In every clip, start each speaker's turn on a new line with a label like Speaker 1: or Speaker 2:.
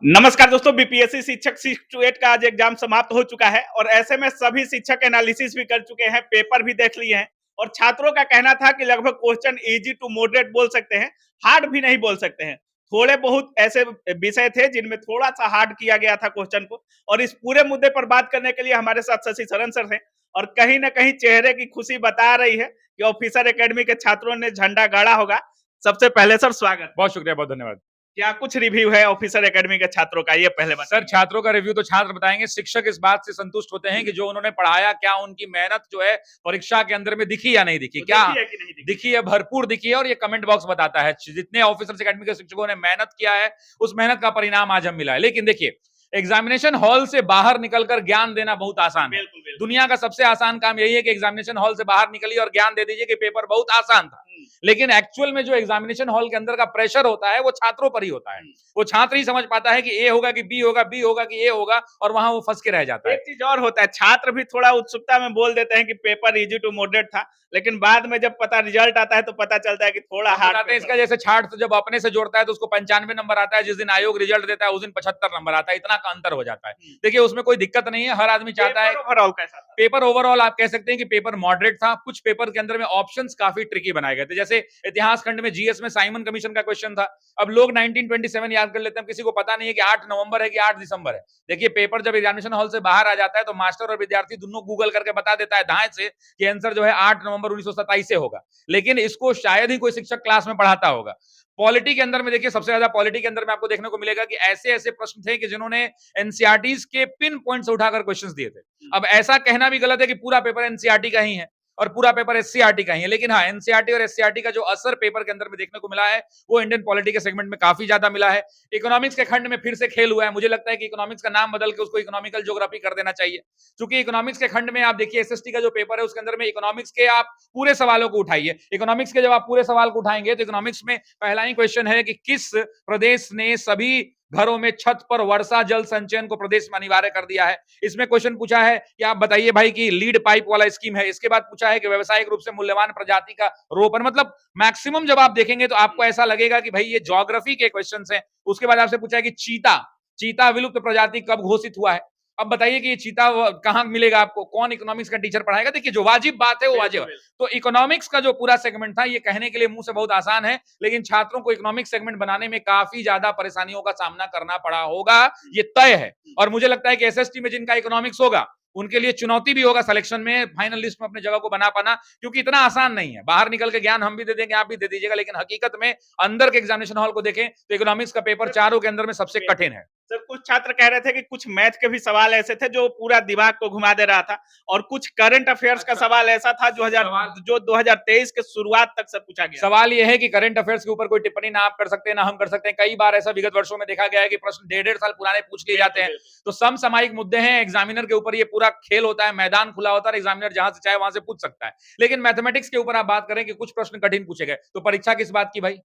Speaker 1: नमस्कार दोस्तों, बीपीएससी शिक्षक 6 का आज एग्जाम समाप्त हो चुका है और ऐसे में सभी शिक्षक एनालिसिस भी कर चुके हैं, पेपर भी देख लिए हैं और छात्रों का कहना था कि लगभग क्वेश्चन इजी टू मॉडरेट बोल सकते हैं, हार्ड भी नहीं बोल सकते हैं। थोड़े बहुत ऐसे विषय थे जिनमें थोड़ा सा हार्ड किया गया था क्वेश्चन को। और इस पूरे मुद्दे पर बात करने के लिए हमारे साथ शशि शरण सर हैं और कहीं ना कहीं चेहरे की खुशी बता रही है कि ऑफिसर एकेडमी के छात्रों ने झंडा गाड़ा होगा। सबसे पहले सर स्वागत।
Speaker 2: बहुत शुक्रिया, बहुत धन्यवाद।
Speaker 1: क्या कुछ रिव्यू है ऑफिसर एकेडमी के छात्रों का, ये पहले
Speaker 2: सर,
Speaker 1: बताइए।
Speaker 2: छात्रों का रिव्यू तो छात्र बताएंगे। शिक्षक इस बात से संतुष्ट होते हैं कि जो उन्होंने पढ़ाया, क्या उनकी मेहनत जो है परीक्षा के अंदर में दिखी या नहीं दिखी,
Speaker 1: तो
Speaker 2: क्या
Speaker 1: दिखी है कि नहीं दिखी?
Speaker 2: दिखी है, भरपूर दिखी है। और ये कमेंट बॉक्स बताता है जितने ऑफिसर्स एकेडमी के शिक्षकों ने मेहनत किया है, उस मेहनत का परिणाम आज हम मिला है। लेकिन देखिए, एग्जामिनेशन हॉल से बाहर निकलकर ज्ञान देना बहुत आसान है।
Speaker 1: बिल्कुल, बिल्कुल।
Speaker 2: दुनिया का सबसे आसान काम यही है कि एग्जामिनेशन हॉल से बाहर निकलिए और ज्ञान दे दीजिए कि पेपर बहुत आसान था। लेकिन एक्चुअल में जो एग्जामिनेशन हॉल के अंदर का प्रेशर होता है वो छात्रों पर ही होता है। वो छात्र ही समझ पाता है कि ए होगा कि बी होगा, बी होगा कि ए होगा, और वहां वो फंस के रह जाता है।
Speaker 1: एक चीज और होता है, छात्र भी थोड़ा उत्सुकता में बोल देते हैं कि पेपर इजी टू मॉडरेट था, लेकिन बाद में जब पता रिजल्ट आता है तो पता चलता है कि थोड़ा
Speaker 2: हम
Speaker 1: हार्ड
Speaker 2: बताते हैं
Speaker 1: पेपर
Speaker 2: इसका,
Speaker 1: था।
Speaker 2: जैसे छात्र जब अपने से जोड़ता है तो उसको 95 नंबर आता है, जिस दिन आयोग रिजल्ट देता है उस दिन 75 नंबर आता है। इतना का अंतर हो जाता है। देखिए, उसमें कोई दिक्कत नहीं है, हर आदमी चाहता है।
Speaker 1: पेपर ओवरऑल कैसा था?
Speaker 2: पेपर ओवरऑल आप कह सकते हैं कि पेपर मॉडरेट था। कुछ पेपर के अंदर में ऑप्शंस काफी ट्रिकी बनाए गए थे, जैसे इतिहास खंड में जीएस में साइमन कमीशन का क्वेश्चन था। अब लोग 1927 याद कर लेते हैं, किसी को पता नहीं है कि 8 नवंबर है कि 8 दिसंबर है। देखिए, पेपर जब एग्जामिनेशन हॉल से बाहर आ जाता है तो मास्टर और विद्यार्थी दोनों गूगल करके बता देता है दाएं से कि आंसर जो है 8 नवंबर 1927 से होगा। लेकिन इसको शायद ही कोई शिक्षक क्लास में पढ़ाता होगा। पॉलिटी के अंदर में देखिए, सबसे ज्यादा पॉलिटी के अंदर में आपको देखने को मिलेगा कि ऐसे ऐसे प्रश्न थे कि जिन्होंने एनसीईआरटीज के पिन पॉइंट्स उठाकर क्वेश्चंस दिए थे। अब ऐसा कहना भी गलत है कि पूरा पेपर एनसीईआरटी का ही है और पूरा पेपर एससीईआरटी का ही है, लेकिन हाँ, एनसीईआरटी और एससीईआरटी का जो असर पेपर के अंदर में देखने को मिला है वो इंडियन पॉलिटी के सेगमेंट में काफी ज्यादा मिला है। इकोनॉमिक्स के खंड में फिर से खेल हुआ है। मुझे लगता है कि इकोनॉमिक्स का नाम बदल के उसको इकोनॉमिकल ज्योग्राफी कर देना चाहिए, क्योंकि इकोनॉमिक्स के खंड में आप देखिए, एसएसटी का जो पेपर है उसके अंदर में इकोनॉमिक्स के आप पूरे सवालों को उठाइए। इकोनॉमिक्स के जब आप पूरे सवाल को उठाएंगे तो इकोनॉमिक्स में पहला ही क्वेश्चन है कि किस प्रदेश ने सभी घरों में छत पर वर्षा जल संचयन को प्रदेश में अनिवार्य कर दिया है। इसमें क्वेश्चन पूछा है कि आप बताइए भाई कि लीड पाइप वाला स्कीम है। इसके बाद पूछा है कि व्यावसायिक रूप से मूल्यवान प्रजाति का रोपण। मतलब मैक्सिमम जब आप देखेंगे तो आपको ऐसा लगेगा कि भाई ये ज्योग्राफी के क्वेश्चंस हैं। उसके बाद आपसे पूछा है कि चीता चीता विलुप्त प्रजाति कब घोषित हुआ है। अब बताइए कि ये चीता कहां मिलेगा आपको, कौन इकोनॉमिक्स का टीचर पढ़ाएगा। देखिए, जो वाजिब बात है वो वाजिब है। तो इकोनॉमिक्स का जो पूरा सेगमेंट था, ये कहने के लिए मुंह से बहुत आसान है, लेकिन छात्रों को इकोनॉमिक्स सेगमेंट बनाने में काफी ज्यादा परेशानियों का सामना करना पड़ा होगा, ये तय है। और मुझे लगता है कि एसएसटी में जिनका इकोनॉमिक्स होगा उनके लिए चुनौती भी होगा सिलेक्शन में, फाइनल लिस्ट में अपने जगह को बना पाना, क्योंकि इतना आसान नहीं है। बाहर निकल के ज्ञान हम भी दे देंगे, आप भी दे दीजिएगा, लेकिन हकीकत में अंदर के एग्जामिनेशन हॉल को देखें तो इकोनॉमिक्स का पेपर चारों के अंदर में सबसे कठिन है।
Speaker 1: सर, कुछ छात्र कह रहे थे कि कुछ मैथ के भी सवाल ऐसे थे जो पूरा दिमाग को घुमा दे रहा था और कुछ करंट अफेयर्स का सवाल ऐसा था जो 2023 के शुरुआत तक से पूछा गया।
Speaker 2: सवाल यह है कि करंट अफेयर्स के ऊपर कोई टिप्पणी ना आप कर सकते हैं ना हम कर सकते हैं। कई बार ऐसा विगत वर्षों में देखा गया है कि प्रश्न 1.5 साल पुराने पूछ लिए जाते हैं। तो समसामयिक मुद्दे हैं, एग्जामिनर के ऊपर ये पूरा खेल होता है, मैदान खुला होता है, एग्जामिनर जहां से चाहे वहां से पूछ सकता है। लेकिन मैथमेटिक्स के ऊपर आप बात करें कि कुछ प्रश्न कठिन पूछे गए, तो परीक्षा किस बात की भाई?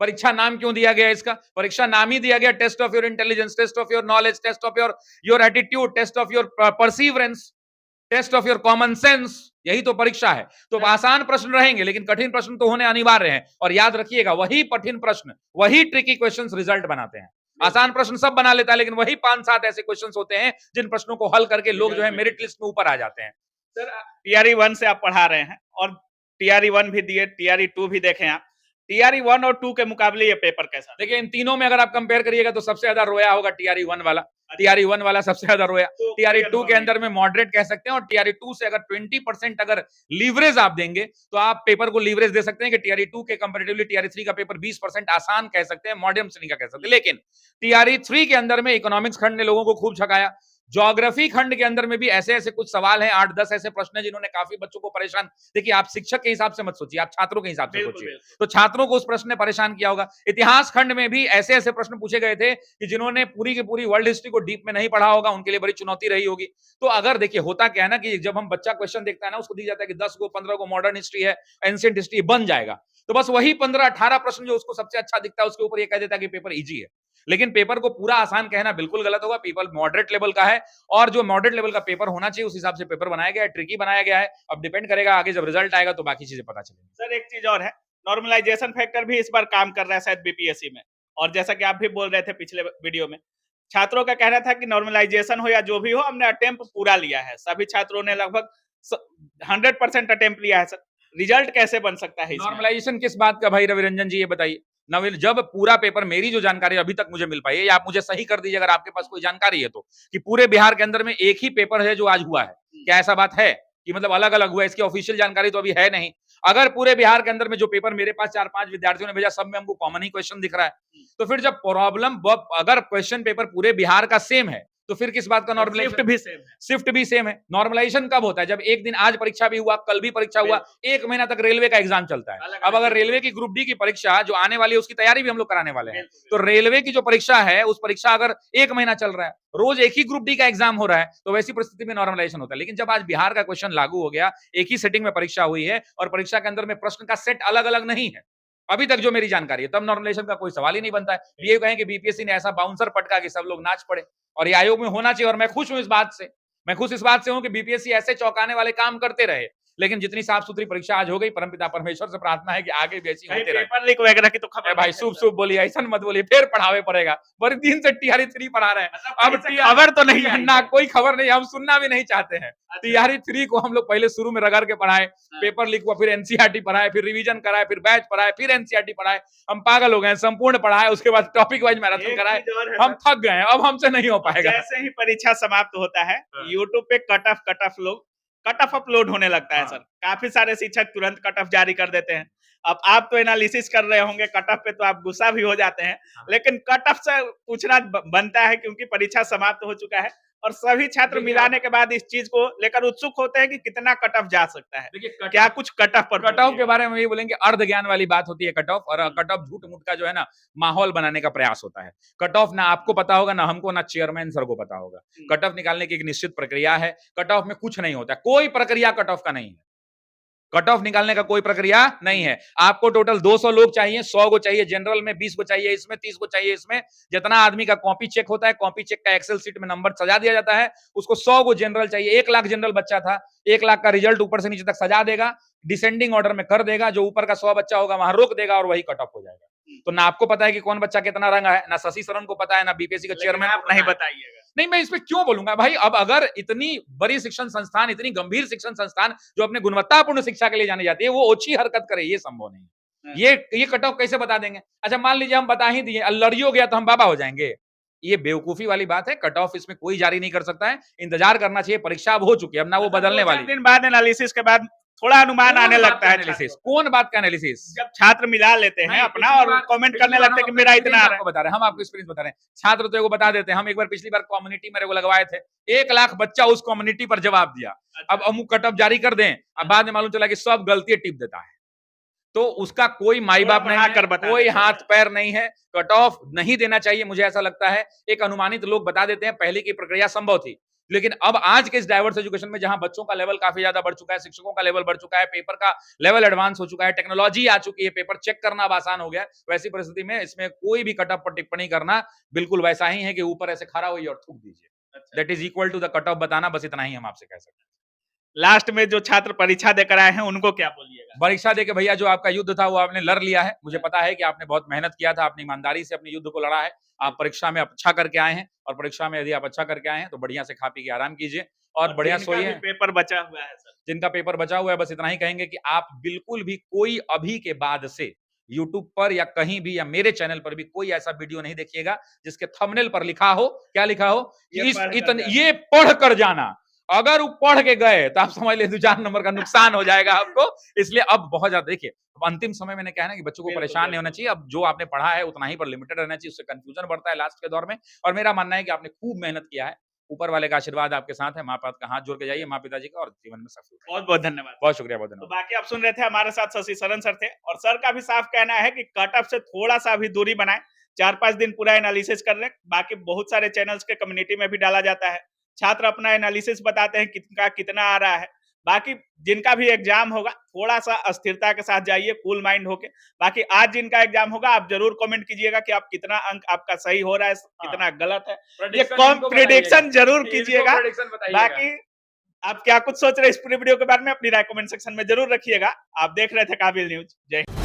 Speaker 2: परीक्षा नाम क्यों दिया गया इसका? परीक्षा नाम ही दिया गया test of your intelligence, test of your knowledge, test of your attitude, test of your perseverance, test of your common sense. यही तो परीक्षा है। तो आसान प्रश्न रहेंगे लेकिन कठिन प्रश्न तो होने अनिवार्य हैं। और याद रखिएगा, वही कठिन प्रश्न, वही ट्रिकी क्वेश्चंस रिजल्ट बनाते हैं। आसान प्रश्न सब बना लेता है, लेकिन वही 5-7 ऐसे क्वेश्चंस होते हैं जिन प्रश्नों को हल करके लोग जो है मेरिट लिस्ट में ऊपर आ जाते हैं।
Speaker 1: सर, टीआरई 1 से आप पढ़ा रहे हैं और टीआरई 1 भी दिए, टीआरई 2 भी देखे आप। टीआरई 1 और 2 के मुकाबले ये पेपर कैसा?
Speaker 2: देखिए, इन तीनों में अगर आप कंपेयर करिएगा तो सबसे ज्यादा रोया होगा टीआरई 1 वाला। टीआरई 1 वाला सबसे ज्यादा रोया। टीआरई 2 के अंदर में मॉडरेट कह सकते हैं, और टीआरई 2 से अगर 20% अगर लीवरेज आप देंगे तो आप पेपर को लीवरेज दे सकते हैं कि टीआरई 2 के कंपैरेटिवली टीआरई 3 का पेपर 20% आसान कह सकते हैं, मॉडर्न श्रेणी का कह सकते हैं। लेकिन टीआरई 3 के अंदर में इकोनॉमिक्स खंड ने लोगों को खूब छकाया। ज्योग्राफी खंड के अंदर में भी ऐसे ऐसे कुछ सवाल हैं, 8-10 ऐसे प्रश्न हैं जिन्होंने काफी बच्चों को परेशान। देखिए, आप शिक्षक के हिसाब से मत सोचिए, आप छात्रों के हिसाब से सोचिए। तो छात्रों को उस प्रश्न ने परेशान किया होगा। इतिहास खंड में भी ऐसे ऐसे प्रश्न पूछे गए थे कि जिन्होंने पूरी की पूरी वर्ल्ड हिस्ट्री को डीप में नहीं पढ़ा होगा, उनके लिए बड़ी चुनौती रही होगी। तो अगर देखिए, होता क्या है ना कि जब हम बच्चा क्वेश्चन देखता है ना, उसको दी जाता है कि 10 को 15 को मॉडर्न हिस्ट्री है, एंशिएंट हिस्ट्री बन जाएगा। तो बस वही 15-18 प्रश्न जो उसको सबसे अच्छा दिखता है उसके ऊपर ये कह देता है कि पेपर इजी है। लेकिन पेपर को पूरा आसान कहना बिल्कुल गलत होगा। पेपर मॉडरेट लेवल का है, और जो मॉडरेट लेवल का पेपर होना चाहिए उस हिसाब से पेपर बनाया गया है, ट्रिकी बनाया गया है। अब डिपेंड करेगा आगे जब रिजल्ट आएगा तो बाकी चीजें पता चलेंगी।
Speaker 1: सर, एक चीज और है, नॉर्मलाइजेशन फैक्टर भी इस बार काम कर रहा है शायद बीपीएससी में, और जैसा कि आप भी बोल रहे थे पिछले वीडियो में, छात्रों का कहना था कि नॉर्मलाइजेशन हो या जो भी हो, हमने अटेम्प्ट पूरा लिया है। सभी छात्रों ने लगभग 100% अटेम्प्ट लिया है सर। रिजल्ट कैसे बन सकता है इसमें?
Speaker 2: नॉर्मलाइजेशन किस बात का भाई रविरंजन जी, ये बताइए। नवीन, जब पूरा पेपर, मेरी जो जानकारी अभी तक मुझे मिल पाई है, या आप मुझे सही कर दीजिए अगर आपके पास कोई जानकारी है तो, कि पूरे बिहार के अंदर में एक ही पेपर है जो आज हुआ है। क्या ऐसा बात है कि मतलब अलग अलग हुआ है? इसकी ऑफिशियल जानकारी तो अभी है नहीं। अगर पूरे बिहार के अंदर में जो पेपर मेरे पास 4-5 विद्यार्थियों ने भेजा, सब में हमको कॉमन ही क्वेश्चन दिख रहा है, तो फिर जब प्रॉब्लम, अगर क्वेश्चन पेपर पूरे बिहार का सेम है, तो फिर किस बात का नॉर्मलाइजेशन?
Speaker 1: शिफ्ट भी सेम है।
Speaker 2: शिफ्ट भी सेम है। नॉर्मलाइजेशन कब होता है? जब एक दिन, आज परीक्षा भी हुआ, कल भी परीक्षा हुआ, एक महीना तक रेलवे का एग्जाम चलता है। अब अगर रेलवे की ग्रुप डी की परीक्षा जो आने वाली है, उसकी तैयारी भी हम लोग कराने वाले हैं, तो रेलवे की जो परीक्षा है, उस परीक्षा अगर एक महीना चल रहा है, रोज एक ही ग्रुप डी का एग्जाम हो रहा है, तो वैसी परिस्थिति में नॉर्मलाइजेशन होता है। लेकिन जब आज बिहार का क्वेश्चन लागू हो गया, एक ही सेटिंग में परीक्षा हुई है और परीक्षा के अंदर में प्रश्न का सेट अलग अलग नहीं है, अभी तक जो मेरी जानकारी है, तब नॉर्मलाइजेशन का कोई सवाल ही नहीं बनता है। ये कहें कि बीपीएससी ने ऐसा बाउंसर पटका कि सब लोग नाच पड़े, और ये आयोग में होना चाहिए। और मैं खुश हूं इस बात से, मैं खुश इस बात से हूं कि बीपीएससी ऐसे चौंकाने वाले काम करते रहे। लेकिन जितनी साफ सुथरी परीक्षा आज हो गई, परमपिता परमेश्वर से प्रार्थना है कि आगे भी ऐसी होते रहे।
Speaker 1: पेपर लीक वगैरह की तो खबर
Speaker 2: भाई शुभ शुभ बोलिए, ऐसा मत बोलिए, फिर पढ़ावे पड़ेगा। बड़े दिन से टीआरई 3 पढ़ा रहे हैं, अब
Speaker 1: खबर तो नहीं है
Speaker 2: ना, कोई खबर नहीं, हम सुनना भी नहीं चाहते हैं। टीआरई 3 को हम लोग पहले शुरू में रगड़ के पढ़ाए, पेपर लीक हुआ, फिर एनसीईआरटी पढ़ाए, फिर रिवीजन कराए, फिर बैच पढ़ाए, फिर एनसीईआरटी पढ़ाए। हम पागल हो गए हैं, संपूर्ण पढ़ाए, उसके बाद टॉपिक वाइज मैराथन कराए, हम थक गए हैं, अब हमसे नहीं हो पाएगा।
Speaker 1: जैसे ही परीक्षा समाप्त होता है, यूट्यूब पे कट ऑफ अपलोड होने लगता है सर। काफी सारे शिक्षक तुरंत कट ऑफ जारी कर देते हैं। अब आप तो एनालिसिस कर रहे होंगे कट ऑफ पे, तो आप गुस्सा भी हो जाते हैं, लेकिन कट ऑफ से पूछना बनता है क्योंकि परीक्षा समाप्त हो चुका है और सभी छात्र मिलाने के बाद इस चीज को लेकर उत्सुक होते हैं कि कितना कट ऑफ जा सकता है।
Speaker 2: देखिए,
Speaker 1: क्या कुछ कट ऑफ पर
Speaker 2: कट ऑफ के बारे में ये बोलेंगे, अर्ध ज्ञान वाली बात होती है कट ऑफ, और कट ऑफ झूठ मूठ का जो है ना, माहौल बनाने का प्रयास होता है। कट ऑफ ना आपको पता होगा, ना हमको, ना चेयरमैन सर को पता होगा। कट ऑफ निकालने की एक निश्चित प्रक्रिया है। कट ऑफ में कुछ नहीं होता, कोई प्रक्रिया कट ऑफ का नहीं है। कट ऑफ निकालने का कोई प्रक्रिया नहीं है। आपको टोटल 200 लोग चाहिए, 100 को चाहिए जनरल में, 20 को चाहिए इसमें, 30 को चाहिए इसमें। जितना आदमी का कॉपी चेक होता है, कॉपी चेक का एक्सेल शीट में नंबर सजा दिया जाता है, उसको 100 को जनरल चाहिए। 1 लाख जनरल बच्चा था, 1 लाख का रिजल्ट ऊपर से नीचे तक सजा देगा, डिसेंडिंग ऑर्डर में कर देगा, जो ऊपर का 100 बच्चा होगा वहां रोक देगा और वही कट ऑफ हो जाएगा। तो ना आपको पता है कि कौन बच्चा कितना रंगा है, ना शशि शरण को पता है, ना बीपीएससी का चेयरमैन
Speaker 1: आप नहीं बताइएगा।
Speaker 2: नहीं, मैं इसमें क्यों बोलूंगा भाई? अब अगर इतनी बड़ी शिक्षण संस्थान, इतनी गंभीर शिक्षण संस्थान जो अपने गुणवत्तापूर्ण शिक्षा के लिए जानी जाती है, वो ओछी हरकत करे, ये संभव नहीं है। ये कट ऑफ कैसे बता देंगे? अच्छा, मान लीजिए हम बता ही दिए, लड़ी हो गया तो हम बाबा हो जाएंगे? ये बेवकूफी वाली बात है। कट ऑफ इसमें कोई जारी नहीं कर सकता है, इंतजार करना चाहिए। परीक्षा अब हो चुकी है, अब ना वो बदलने वाली।
Speaker 1: दिन बाद एनालिसिस के बाद थोड़ा अनुमान आने लगता है।
Speaker 2: एनालिसिस, कौन बात का एनालिसिस?
Speaker 1: जब छात्र मिला लेते हैं अपना और कमेंट करने लगते हैं कि मेरा इतना आ रहा है।
Speaker 2: बता रहे हैं हम, आपको एक्सपीरियंस बता रहे हैं। छात्र तो एगो बता देते हैं, हम एक बार पिछली बार कम्युनिटी मेरे को लगवाए थे, 1 लाख बच्चा उस कम्युनिटी पर जवाब दिया। अब अमुक कट ऑफ जारी कर दें, अब बाद में मालूम चला कि सब गलती टिप देता है, तो उसका कोई माई बाप नहीं है, कोई हाथ पैर नहीं है। कट ऑफ नहीं देना चाहिए, मुझे ऐसा लगता है। एक अनुमानित लोग बता देते हैं, पहले की प्रक्रिया संभव थी, लेकिन अब आज के इस डाइवर्स एजुकेशन में, जहां बच्चों का लेवल काफी ज्यादा बढ़ चुका है, शिक्षकों का लेवल बढ़ चुका है, पेपर का लेवल एडवांस हो चुका है, टेक्नोलॉजी आ चुकी है, पेपर चेक करना अब आसान हो गया, वैसी परिस्थिति में इसमें कोई भी कट ऑफ पर टिप्पणी करना बिल्कुल वैसा ही है कि ऊपर ऐसे खड़ा हुई और थूक दीजिए। That is equal to the cut off बताना, बस इतना ही हम आपसे कह सकते हैं।
Speaker 1: लास्ट में जो छात्र परीक्षा देकर आए हैं उनको क्या बोलिएगा?
Speaker 2: परीक्षा देके भैया, जो आपका युद्ध था वो आपने लड़ लिया है। मुझे पता है कि आपने बहुत मेहनत किया था, आपने ईमानदारी से अपने युद्ध को लड़ा है। आप परीक्षा में अच्छा करके आए हैं, और परीक्षा में यदि आप अच्छा करके आए हैं तो बढ़िया से खा पी के आराम कीजिए और बढ़िया सोइए।
Speaker 1: पेपर बचा हुआ है सर,
Speaker 2: जिनका पेपर बचा हुआ है, बस इतना ही कहेंगे कि आप बिल्कुल भी कोई अभी के बाद से यूट्यूब पर या कहीं भी या मेरे चैनल पर भी कोई ऐसा वीडियो नहीं देखिएगा जिसके थंबनेल पर लिखा हो, क्या लिखा हो, ये पढ़ कर जाना। अगर वो पढ़ के गए तो आप समझ ले 2-4 नंबर का नुकसान हो जाएगा आपको। इसलिए अब बहुत ज्यादा देखिए, अब अंतिम समय मैंने कहा ना कि बच्चों को परेशान नहीं होना चाहिए। अब जो आपने पढ़ा है उतना ही पर लिमिटेड रहना चाहिए, उससे कंफ्यूजन बढ़ता है लास्ट के दौर में। और मेरा मानना है कि आपने खूब मेहनत किया है, ऊपर वाले का आशीर्वाद आपके साथ है। माँ बाप का हाथ जोड़ के जाइए, माँ पिताजी का, और जीवन में सफल।
Speaker 1: बहुत बहुत धन्यवाद।
Speaker 2: बहुत शुक्रिया, बहुत धन्यवाद।
Speaker 1: तो बाकी आप सुन रहे थे, हमारे साथ शशि शरण सर थे, और सर का भी साफ कहना है कि कट ऑफ से थोड़ा सा भी दूरी बनाए, 4-5 दिन पूरा एनालिसिस कर ले। बाकी बहुत सारे चैनल्स के कम्युनिटी में भी डाला जाता है, छात्र अपना एनालिसिस बताते हैं कितना कितना आ रहा है। बाकी जिनका भी एग्जाम होगा, थोड़ा सा अस्थिरता के साथ जाइए, कूल माइंड होके। बाकी आज जिनका एग्जाम होगा, आप जरूर कमेंट कीजिएगा कि आप कितना अंक आपका सही हो रहा है, कितना गलत है। ये प्रेडिक्शन जरूर कीजिएगा। बाकी आप क्या कुछ सोच रहे हैं इस पूरे वीडियो के बारे में, अपनी राय कमेंट सेक्शन में जरूर रखिएगा। आप देख रहे थे काबिल न्यूज। जय हिंद।